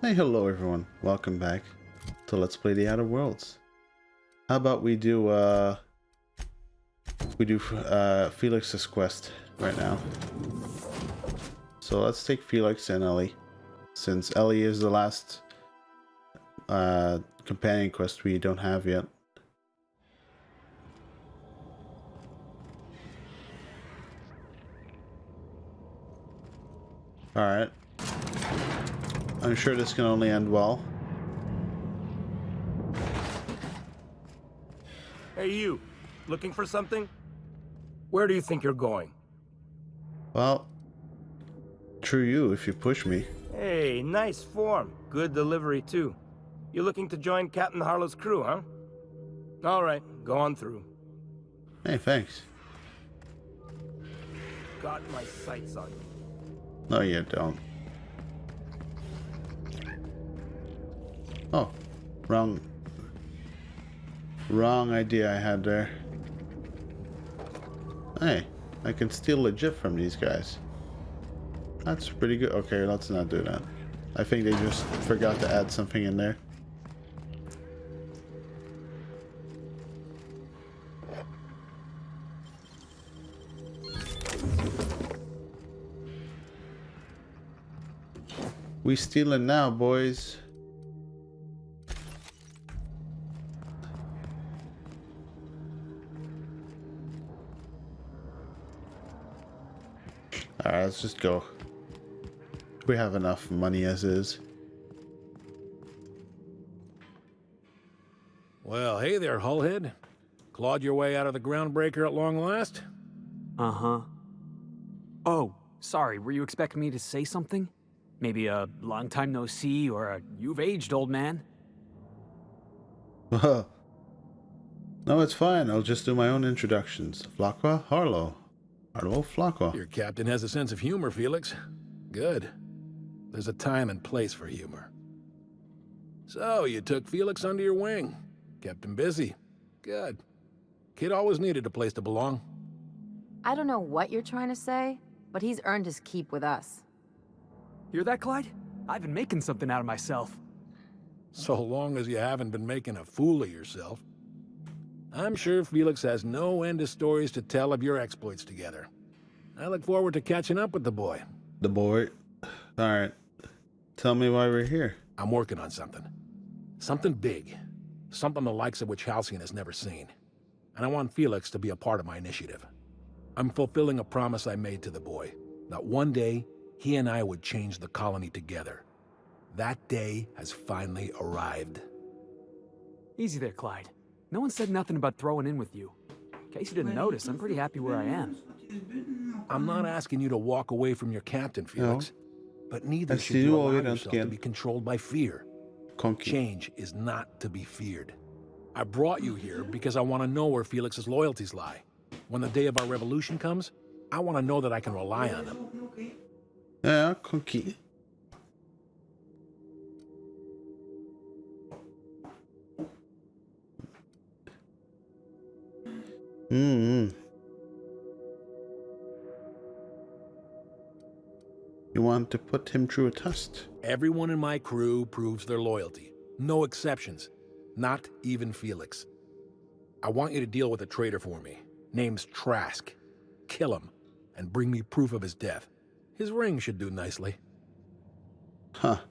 Hey, hello everyone. Welcome back to Let's Play the Outer Worlds. How about we do Felix's quest right now. So let's take Felix and Ellie, since Ellie is the last companion quest we don't have yet. Alright. I'm sure this can only end well. Hey you, looking for something? Where do you think you're going? Well, true you if you push me. Hey, nice form. Good delivery too. You looking to join Captain Harlow's crew, huh? Alright, go on through. Hey, thanks. Got my sights on you. No, you don't. Oh, wrong idea I had there. Hey, I can steal legit from these guys. That's pretty good. Okay, let's not do that. I think they just forgot to add something in there. We stealing now, boys. Alright, let's just go. We have enough money as is. Well, hey there, Hullhead. Clawed your way out of the groundbreaker at long last? Uh-huh. Oh, sorry, were you expecting me to say something? Maybe a long time no see, or a you've aged, old man? No, it's fine. I'll just do my own introductions. Flokker, Harlow. Harlow, Flokker. Your captain has a sense of humor, Felix. Good. There's a time and place for humor. So, you took Felix under your wing. Kept him busy. Good. Kid always needed a place to belong. I don't know what you're trying to say, but he's earned his keep with us. Hear that, Clyde? I've been making something out of myself. So long as you haven't been making a fool of yourself. I'm sure Felix has no end of stories to tell of your exploits together. I look forward to catching up with the boy. The boy. Alright. Tell me why we're here. I'm working on something. Something big. Something the likes of which Halcyon has never seen. And I want Felix to be a part of my initiative. I'm fulfilling a promise I made to the boy, that one day he and I would change the colony together. That day has finally arrived. Easy there, Clyde. No one said nothing about throwing in with you. In case you didn't notice, I'm pretty happy where I am. I'm not asking you to walk away from your captain, Felix. But neither I should see you you allow alweer yourself to be controlled by fear. Conky. Change is not to be feared. I brought you here because I want to know where Felix's loyalties lie. When the day of our revolution comes, I want to know that I can rely on them. Yeah, Conky. You want to put him through a test? Everyone in my crew proves their loyalty. No exceptions. Not even Felix. I want you to deal with a traitor for me. Name's Trask. Kill him, and bring me proof of his death. His ring should do nicely. Huh.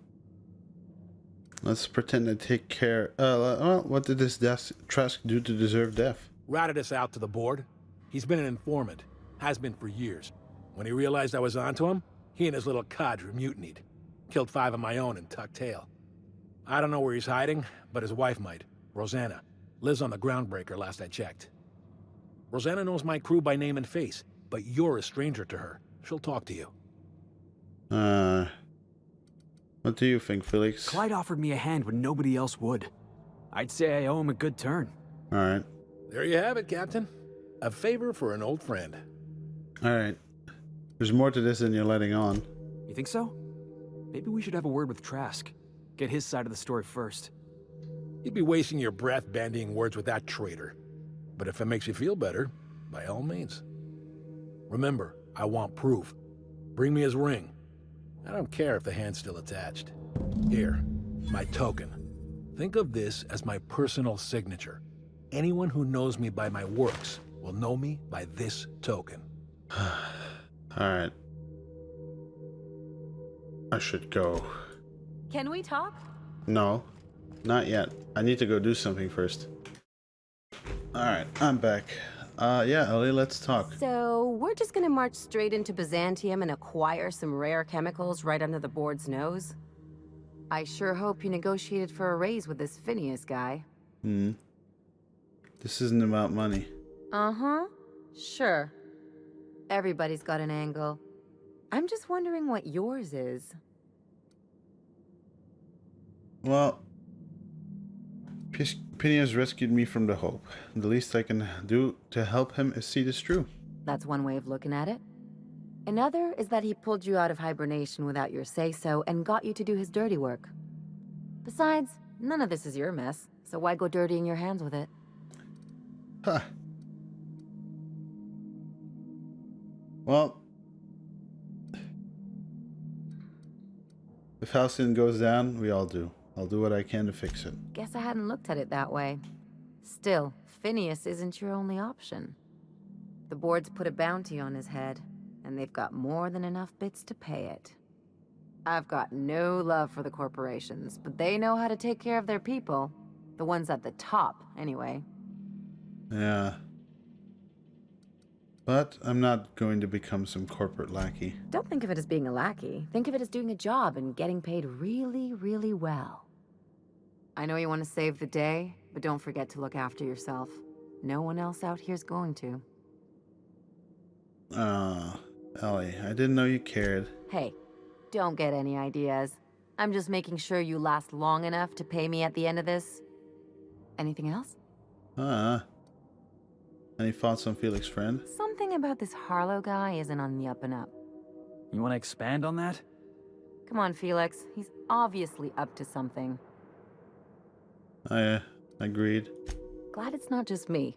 Let's pretend to take care. Well, what did this Trask do to deserve death? Ratted us out to the board. He's been an informant. Has been for years. When he realized I was onto him, he and his little cadre mutinied. Killed 5 of my own and tucked tail. I don't know where he's hiding, but his wife might. Rosanna. Lives on the groundbreaker last I checked. Rosanna knows my crew by name and face, but you're a stranger to her. She'll talk to you. What do you think, Felix? Clyde offered me a hand when nobody else would. I'd say I owe him a good turn. Alright. There you have it, Captain. A favor for an old friend. Alright. There's more to this than you're letting on. You think so? Maybe we should have a word with Trask. Get his side of the story first. You'd be wasting your breath bandying words with that traitor. But if it makes you feel better, by all means. Remember, I want proof. Bring me his ring. I don't care if the hand's still attached. Here, my token. Think of this as my personal signature. Anyone who knows me by my works will know me by this token. Alright. I should go. Can we talk? No, not yet. I need to go do something first. Alright, I'm back. Yeah, Ellie, let's talk. So, we're just gonna march straight into Byzantium and acquire some rare chemicals right under the board's nose? I sure hope you negotiated for a raise with this Phineas guy. This isn't about money. Uh-huh. Sure. Everybody's got an angle. I'm just wondering what yours is. Well, Phineas rescued me from the Hope. The least I can do to help him is see this true. That's one way of looking at it. Another is that he pulled you out of hibernation without your say-so and got you to do his dirty work. Besides, none of this is your mess, so why go dirtying your hands with it? Huh. Well, if Halcyon goes down, we all do. I'll do what I can to fix it. Guess I hadn't looked at it that way. Still, Phineas isn't your only option. The board's put a bounty on his head, and they've got more than enough bits to pay it. I've got no love for the corporations, but they know how to take care of their people. The ones at the top, anyway. Yeah. But I'm not going to become some corporate lackey. Don't think of it as being a lackey. Think of it as doing a job and getting paid really, really well. I know you want to save the day, but don't forget to look after yourself. No one else out here's going to. Ellie, I didn't know you cared. Hey, don't get any ideas. I'm just making sure you last long enough to pay me at the end of this. Anything else? Any thoughts on Felix's friend? Something about this Harlow guy isn't on the up and up. You want to expand on that? Come on, Felix. He's obviously up to something. I agreed. Glad it's not just me.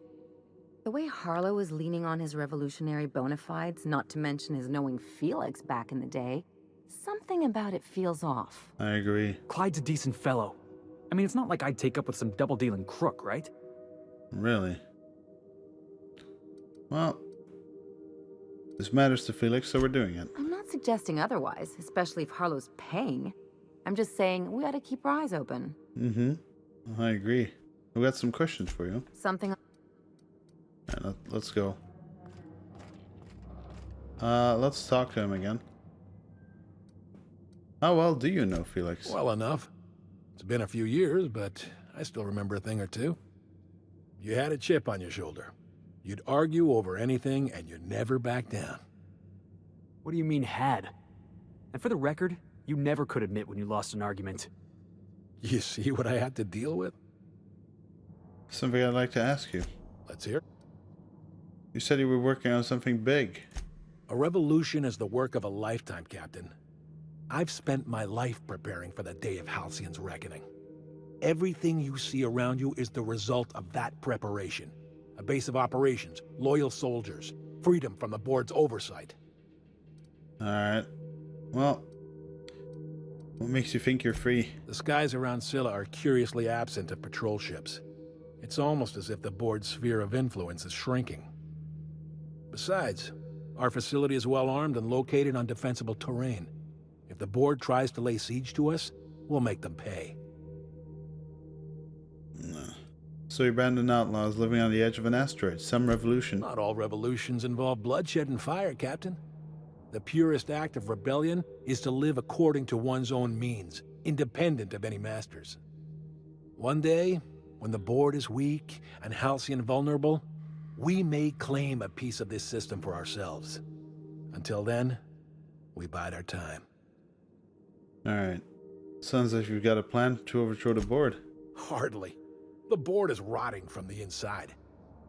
The way Harlow is leaning on his revolutionary bona fides, not to mention his knowing Felix back in the day, something about it feels off. I agree. Clyde's a decent fellow. I mean, it's not like I'd take up with some double-dealing crook, right? Really? Well, this matters to Felix, so we're doing it. I'm not suggesting otherwise, especially if Harlow's paying. I'm just saying we ought to keep our eyes open. I agree. I've got some questions for you. Something... Alright, let's go. Let's talk to him again. How well do you know Felix? Well enough. It's been a few years, but I still remember a thing or two. You had a chip on your shoulder. You'd argue over anything, and you never back down. What do you mean, had? And for the record, you never could admit when you lost an argument. You see what I had to deal with? Something I'd like to ask you. Let's hear. You said you were working on something big. A revolution is the work of a lifetime, Captain. I've spent my life preparing for the day of Halcyon's reckoning. Everything you see around you is the result of that preparation. A base of operations, loyal soldiers, freedom from the board's oversight. Alright. Well, what makes you think you're free? The skies around Scylla are curiously absent of patrol ships. It's almost as if the board's sphere of influence is shrinking. Besides, our facility is well armed and located on defensible terrain. If the board tries to lay siege to us, we'll make them pay. So you abandoned outlaws living on the edge of an asteroid. Some revolution. Not all revolutions involve bloodshed and fire, Captain. The purest act of rebellion is to live according to one's own means, independent of any masters. One day, when the board is weak and Halcyon vulnerable, we may claim a piece of this system for ourselves. Until then, we bide our time. Alright. Sounds like you've got a plan to overthrow the board. Hardly. The board is rotting from the inside.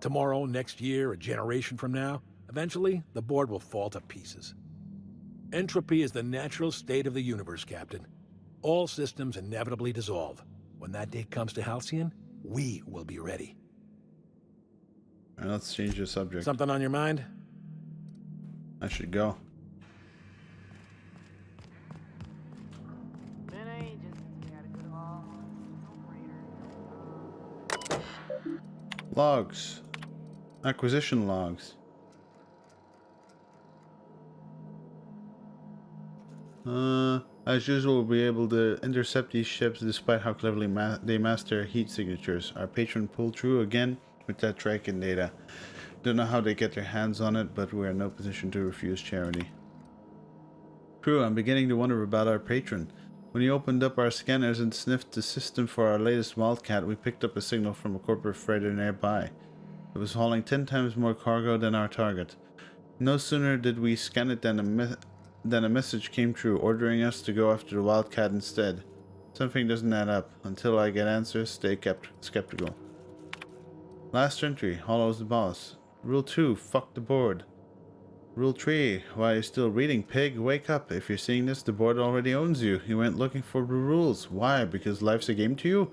Tomorrow, next year, a generation from now, eventually, the board will fall to pieces. Entropy is the natural state of the universe, Captain. All systems inevitably dissolve. When that day comes to Halcyon, we will be ready. Alright, let's change the subject. Something on your mind? I should go. Been ages Logs. Acquisition logs. As usual, we'll be able to intercept these ships despite how cleverly they mask their heat signatures. Our patron pulled through again with that tracking data. Don't know how they get their hands on it, but we're in no position to refuse charity. Crew, I'm beginning to wonder about our patron. When he opened up our scanners and sniffed the system for our latest Wildcat, we picked up a signal from a corporate freighter nearby. It was hauling 10 times more cargo than our target. No sooner did we scan it than a message came through ordering us to go after the Wildcat instead. Something doesn't add up. Until I get answers, stay skeptical. Last entry, Hollow's the boss. Rule 2, fuck the board. Rule 3, why are you still reading, pig? Wake up. If you're seeing this, the board already owns you. You went looking for the rules. Why? Because life's a game to you?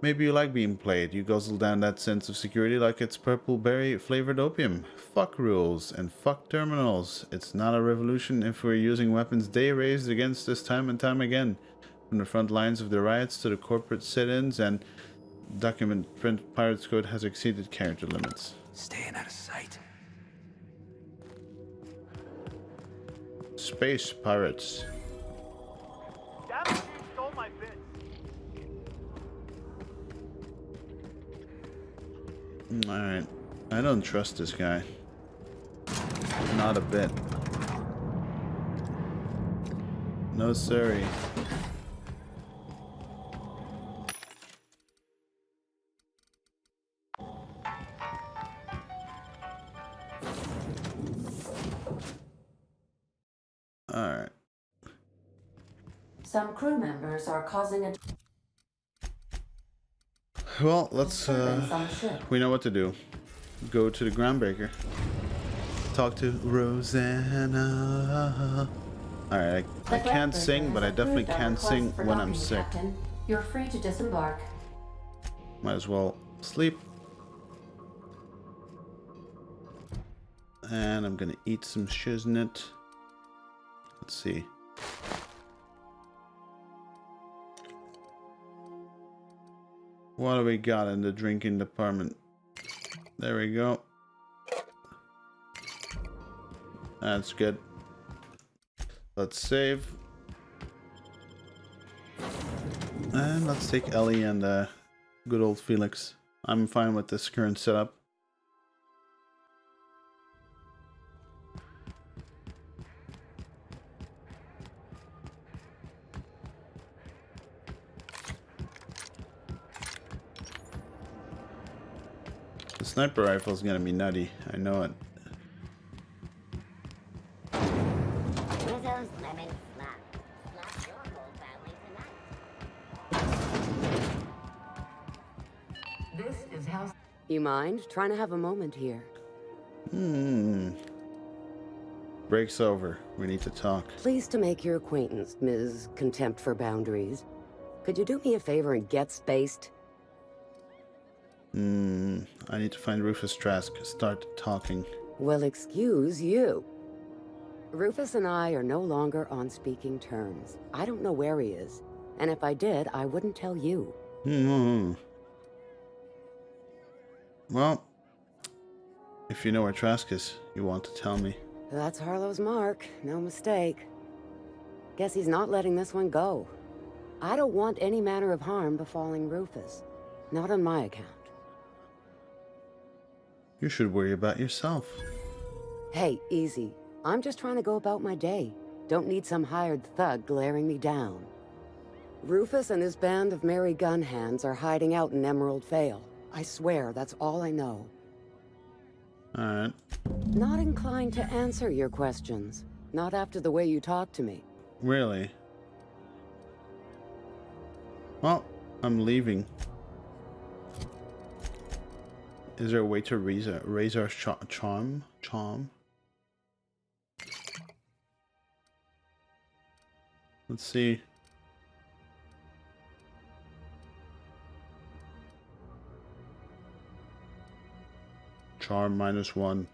Maybe you like being played. You guzzle down that sense of security like it's purple berry flavored opium. Fuck rules and fuck terminals. It's not a revolution if we're using weapons they raised against us time and time again. From the front lines of the riots to the corporate sit-ins, and document print pirates code has exceeded character limits. Staying out of sight. Space pirates. That machine stole my bits. Alright. I don't trust this guy. Not a bit. No siree. Alright. Some crew members are causing a Well, let's, disturbance on the ship. we know what to do. Go to the groundbreaker. Talk to Rosanna. Alright, I can't sing, but I definitely can sing when I'm sick. Captain. You're free to disembark. Might as well sleep. And I'm gonna eat some shiznit. Let's see. What do we got in the drinking department? There we go. That's good. Let's save. And let's take Ellie and good old Felix. I'm fine with this current setup. The sniper rifle is gonna be nutty. I know it. Rizzo's lemon slap. Slap your whole family tonight. This is how. You mind trying to have a moment here? Break's over. We need to talk. Pleased to make your acquaintance, Ms. Contempt for Boundaries. Could you do me a favor and get spaced? I need to find Rufus Trask. Start talking. Well, excuse you. Rufus and I are no longer on speaking terms. I don't know where he is, and if I did, I wouldn't tell you. Well, if you know where Trask is, you want to tell me. That's Harlow's mark, no mistake. Guess he's not letting this one go. I don't want any manner of harm befalling Rufus. Not on my account. You should worry about yourself. Hey, easy. I'm just trying to go about my day. Don't need some hired thug glaring me down. Rufus and his band of merry gun hands are hiding out in Emerald Vale. I swear, that's all I know. Alright. Not inclined to answer your questions. Not after the way you talk to me. Really? Well, I'm leaving. Is there a way to raise our charm? Let's see. Charm -1.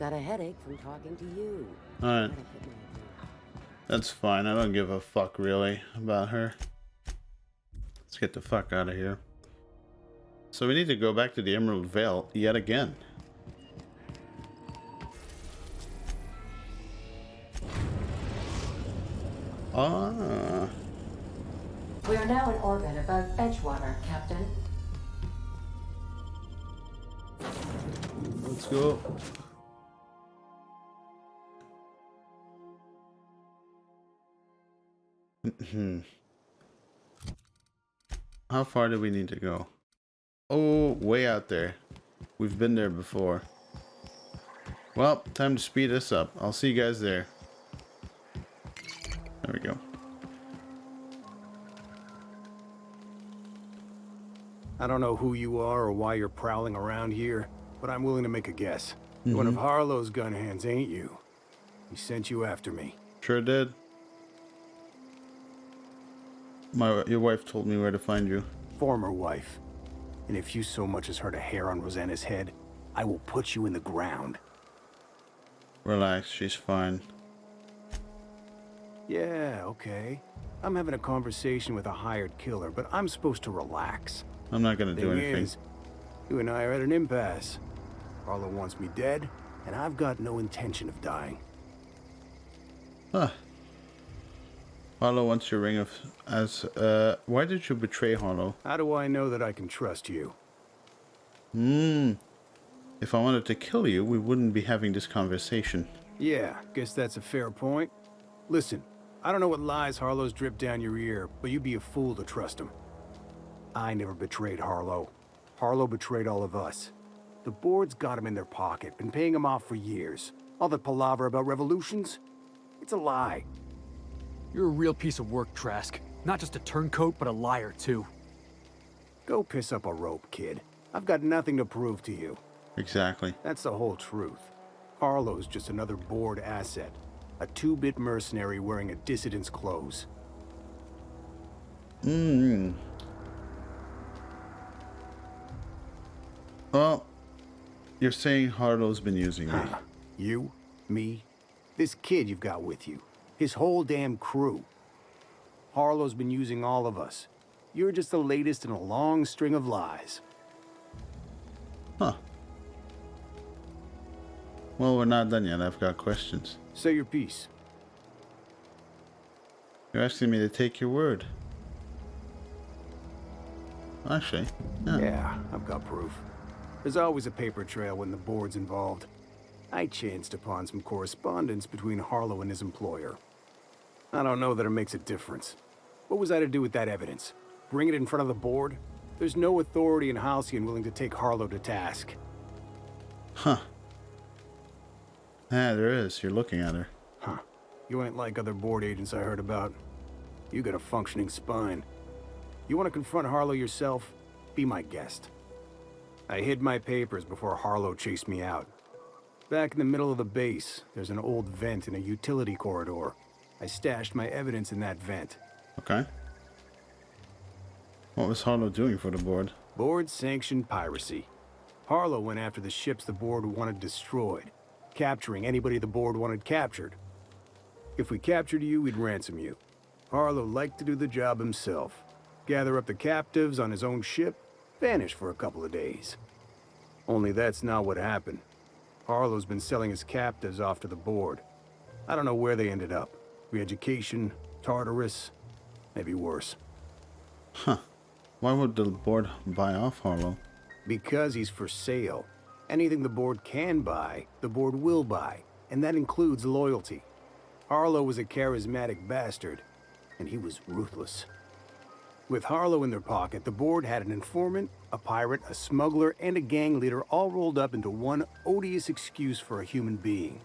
got a headache from talking to you. Alright. Gotta put my- That's fine. I don't give a fuck really about her. Let's get the fuck out of here. So we need to go back to the Emerald Vale yet again. Ah. We are now in orbit above Edgewater, Captain. Let's go. How far do we need to go? Oh, way out there. We've been there before. Well, time to speed us up. I'll see you guys there. There we go. I don't know who you are or why you're prowling around here, but I'm willing to make a guess. You're one of Harlow's gun hands, ain't you? He sent you after me. Sure did. Your wife told me where to find you. Former wife. And if you so much as hurt a hair on Rosanna's head, I will put you in the ground. Relax, she's fine. Yeah, okay. I'm having a conversation with a hired killer, but I'm supposed to relax. I'm not gonna do Thing anything. is, you and I are at an impasse. Harlow wants me dead, and I've got no intention of dying. Huh. Harlow wants your ring of why did you betray Harlow? How do I know that I can trust you? If I wanted to kill you, we wouldn't be having this conversation. Yeah, guess that's a fair point. Listen, I don't know what lies Harlow's dripped down your ear, but you'd be a fool to trust him. I never betrayed Harlow. Harlow betrayed all of us. The board's got him in their pocket, been paying him off for years. All that palaver about revolutions? It's a lie. You're a real piece of work, Trask. Not just a turncoat, but a liar, too. Go piss up a rope, kid. I've got nothing to prove to you. Exactly. That's the whole truth. Harlow's just another board asset. A two-bit mercenary wearing a dissident's clothes. Well, you're saying Harlow's been using me. You? Me? This kid you've got with you. His whole damn crew. Harlow's been using all of us. You're just the latest in a long string of lies. Huh. Well, we're not done yet. I've got questions. Say your piece. You're asking me to take your word. Actually, yeah. Yeah, I've got proof. There's always a paper trail when the board's involved. I chanced upon some correspondence between Harlow and his employer. I don't know that it makes a difference. What was I to do with that evidence? Bring it in front of the board? There's no authority in Halcyon willing to take Harlow to task. Huh. Yeah, there is. You're looking at her. Huh. You ain't like other board agents I heard about. You got a functioning spine. You want to confront Harlow yourself? Be my guest. I hid my papers before Harlow chased me out. Back in the middle of the base, there's an old vent in a utility corridor. I stashed my evidence in that vent. Okay. What was Harlow doing for the board? Board-sanctioned piracy. Harlow went after the ships the board wanted destroyed, capturing anybody the board wanted captured. If we captured you, we'd ransom you. Harlow liked to do the job himself. Gather up the captives on his own ship, vanish for a couple of days. Only that's not what happened. Harlow's been selling his captives off to the board. I don't know where they ended up. Re-education, Tartarus, maybe worse. Huh. Why would the board buy off Harlow? Because he's for sale. Anything the board can buy, the board will buy, and that includes loyalty. Harlow was a charismatic bastard, and he was ruthless. With Harlow in their pocket, the board had an informant, a pirate, a smuggler, and a gang leader all rolled up into one odious excuse for a human being.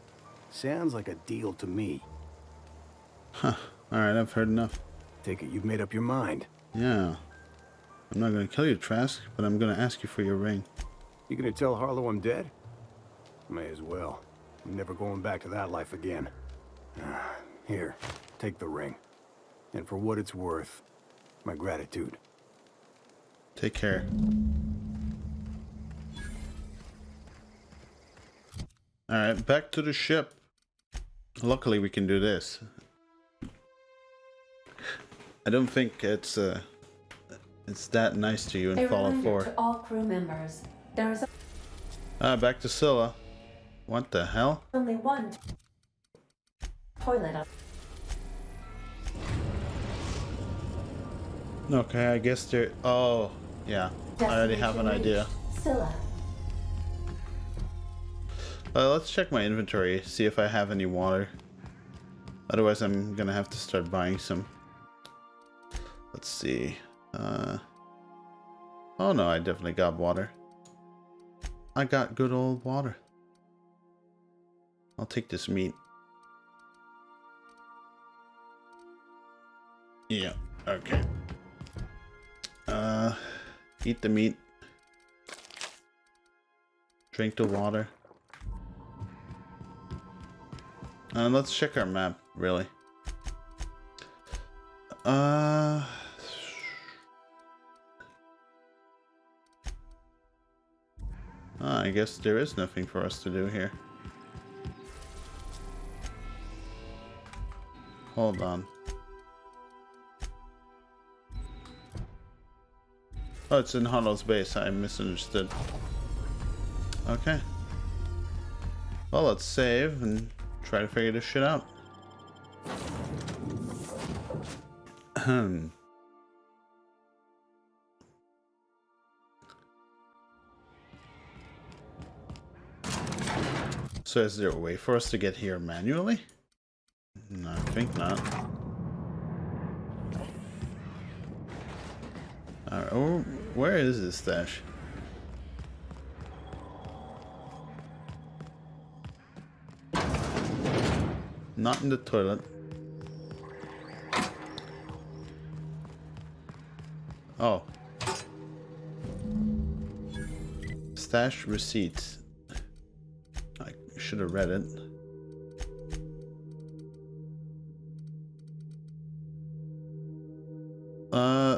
Sounds like a deal to me. Huh. Alright, I've heard enough. Take it you've made up your mind. Yeah. I'm not gonna kill you, Trask, but I'm gonna ask you for your ring. You gonna tell Harlow I'm dead? May as well. I'm never going back to that life again. Here, take the ring. And for what it's worth, my gratitude. Take care. Alright, back to the ship. Luckily we can do this. I don't think it's that nice to you in Fallout 4. To all crew members, there is Back to Scylla. What the hell? only one toilet on. Okay, I guess there... Oh, yeah. I already have an idea. Scylla. Let's check my inventory, see if I have any water. Otherwise, I'm gonna have to start buying some. Let's see. Oh no, I definitely got water. I got good old water. I'll take this meat. Yeah, okay. Eat the meat. Drink the water. Let's check our map, really. I guess there is nothing for us to do here. Hold on. Oh, it's in Harlow's base. I misunderstood. Okay. Well, let's save and try to figure this shit out. So is there a way for us to get here manually? No, I think not. Alright, oh, where is this stash? Not in the toilet. Oh. Stash receipts. I should have read it.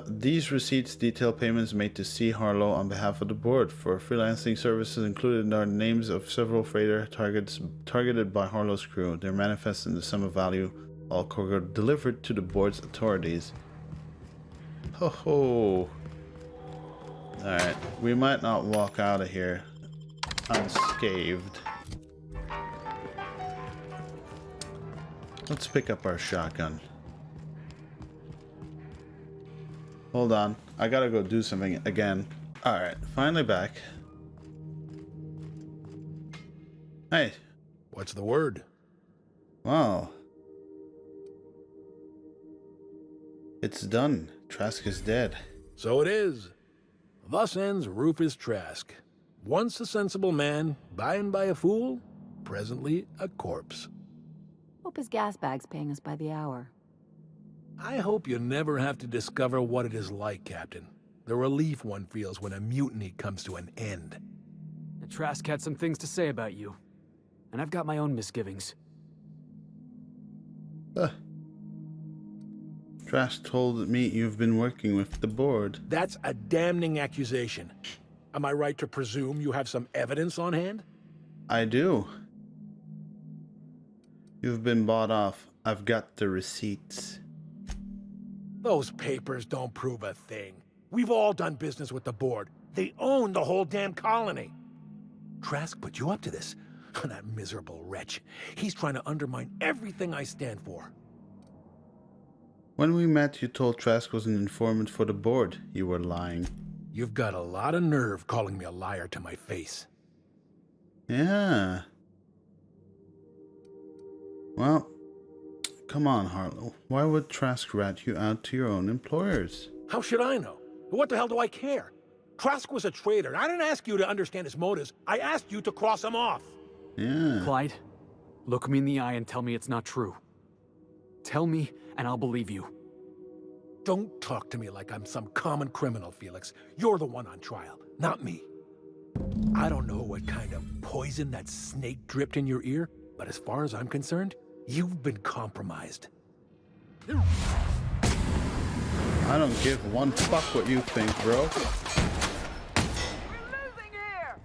These receipts detail payments made to C. Harlow on behalf of the board for freelancing services included are names of several freighter targeted by Harlow's crew. They're manifest in the sum of value, all cargo delivered to the board's authorities. Ho ho! Alright, we might not walk out of here unscathed. Let's pick up our shotgun. Hold on, I gotta go do something again. Alright, finally back. Hey. What's the word? Wow. It's done. Trask is dead. So it is. Thus ends Rufus Trask. Once a sensible man, by and by a fool, presently a corpse. Hope his gas bag's paying us by the hour. I hope you never have to discover what it is like, Captain. The relief one feels when a mutiny comes to an end. The Trask had some things to say about you. And I've got my own misgivings. Trask told me you've been working with the board. That's a damning accusation. Am I right to presume you have some evidence on hand? I do. You've been bought off. I've got the receipts. Those papers don't prove a thing. We've all done business with the board. They own the whole damn colony. Trask put you up to this. That miserable wretch. He's trying to undermine everything I stand for. When we met, you told Trask was an informant for the board. You were lying. You've got a lot of nerve calling me a liar to my face. Yeah. Well, come on, Harlow. Why would Trask rat you out to your own employers? How should I know? What the hell do I care? Trask was a traitor. I didn't ask you to understand his motives. I asked you to cross him off. Yeah. Clyde, look me in the eye and tell me it's not true. Tell me, and I'll believe you. Don't talk to me like I'm some common criminal, Felix. You're the one on trial, not me. I don't know what kind of poison that snake dripped in your ear, but as far as I'm concerned, you've been compromised. I don't give one fuck what you think, bro. We're losing here!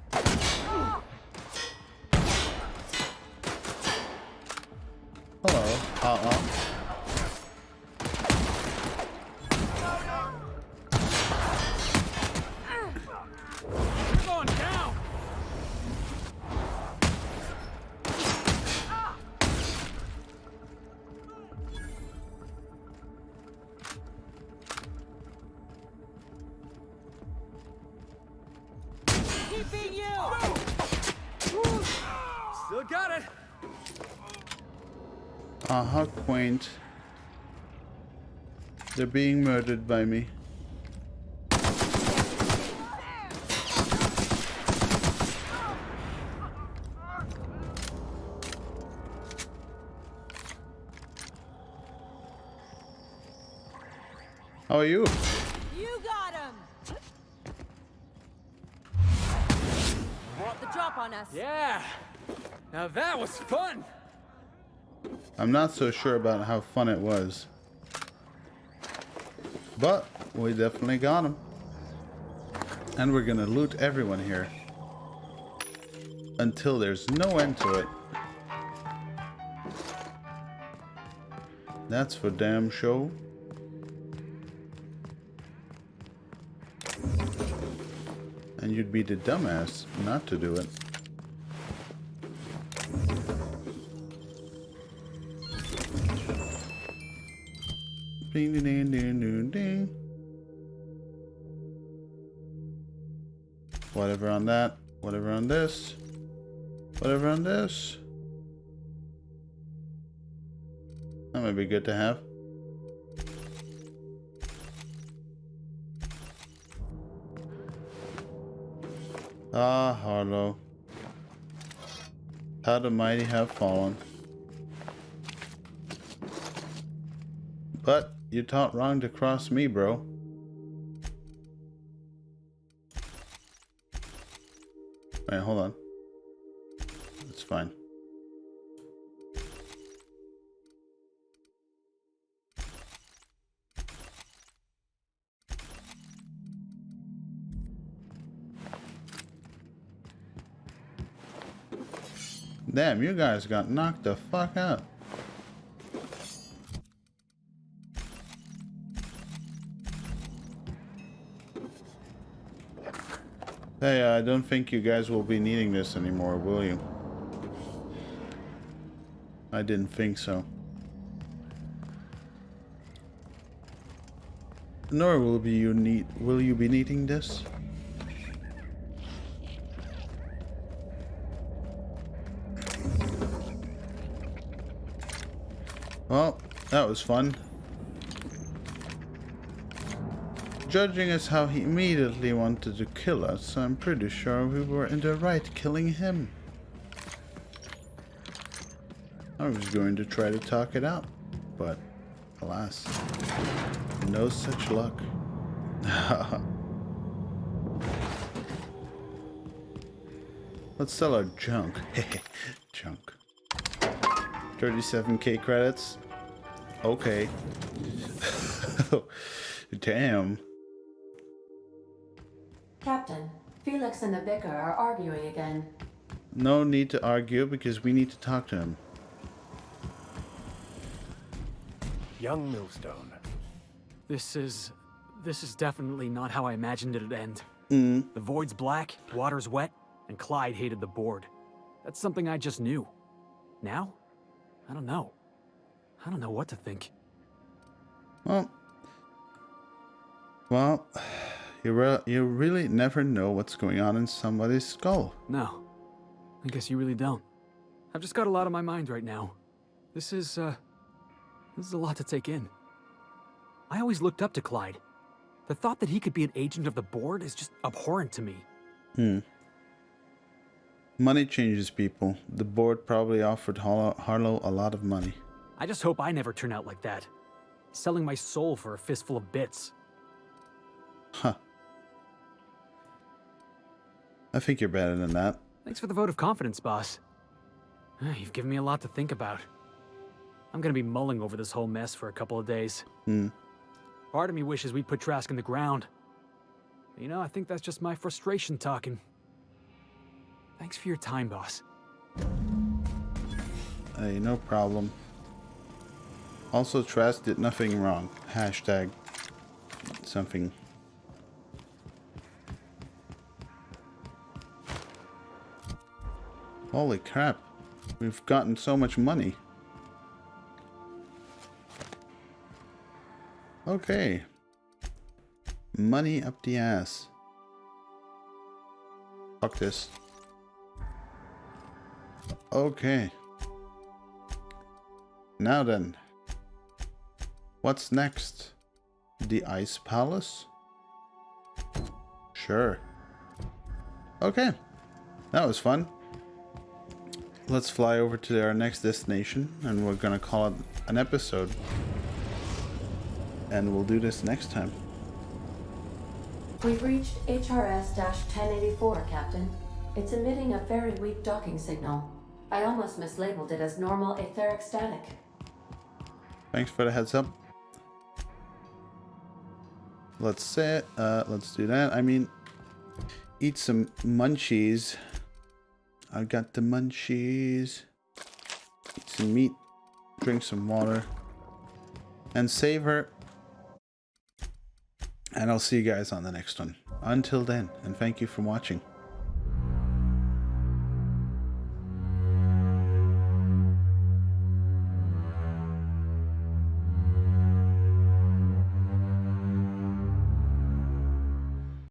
keeping you! Still got it! Ah, how quaint. They're being murdered by me. How are you? You got him! Want the drop on us? Yeah! Now that was fun! I'm not so sure about how fun it was. But we definitely got him. And we're gonna loot everyone here. Until there's no end to it. That's for damn sure. And you'd be the dumbass not to do it. Ding ding ding ding ding ding. Whatever on that. Whatever on this. Whatever on this. That might be good to have. Ah, Harlow. How the mighty have fallen. But you thought wrong to cross me, bro. Wait, hold on. It's fine. Damn, you guys got knocked the fuck out. Hey, I don't think you guys will be needing this anymore, will you? I didn't think so. Nor will you be needing this? Well, that was fun. Judging as how he immediately wanted to kill us, I'm pretty sure we were in the right killing him. I was going to try to talk it out, but alas, no such luck. Let's sell our junk. Junk. 37k credits. Okay. Damn. Captain, Felix and the Vicar are arguing again. No need to argue because we need to talk to him. Young Millstone. This is definitely not how I imagined it'd end. Mm. The void's black, water's wet, and Clyde hated the board. That's something I just knew. Now? I don't know. I don't know what to think. Well, you really never know what's going on in somebody's skull. No. I guess you really don't. I've just got a lot on my mind right now. This is a lot to take in. I always looked up to Clyde. The thought that he could be an agent of the board is just abhorrent to me. Money changes people. The board probably offered Harlow a lot of money. I just hope I never turn out like that. Selling my soul for a fistful of bits. Huh. I think you're better than that. Thanks for the vote of confidence, boss. You've given me a lot to think about. I'm gonna be mulling over this whole mess for a couple of days. Part of me wishes we'd put Trask in the ground. But, you know, I think that's just my frustration talking. Thanks for your time, boss. Hey, no problem. Also, Trask did nothing wrong. Hashtag something. Holy crap. We've gotten so much money. Okay. Money up the ass. Fuck this. Okay. Now then. What's next? The Ice Palace? Sure. Okay. That was fun. Let's fly over to our next destination, and we're gonna call it an episode. And we'll do this next time. We've reached HRS-1084, Captain. It's emitting a very weak docking signal. I almost mislabeled it as normal etheric static. Thanks for the heads up. Let's do that. I mean, eat some munchies. I got the munchies. Eat some meat, drink some water, and savor. And I'll see you guys on the next one. Until then, and thank you for watching.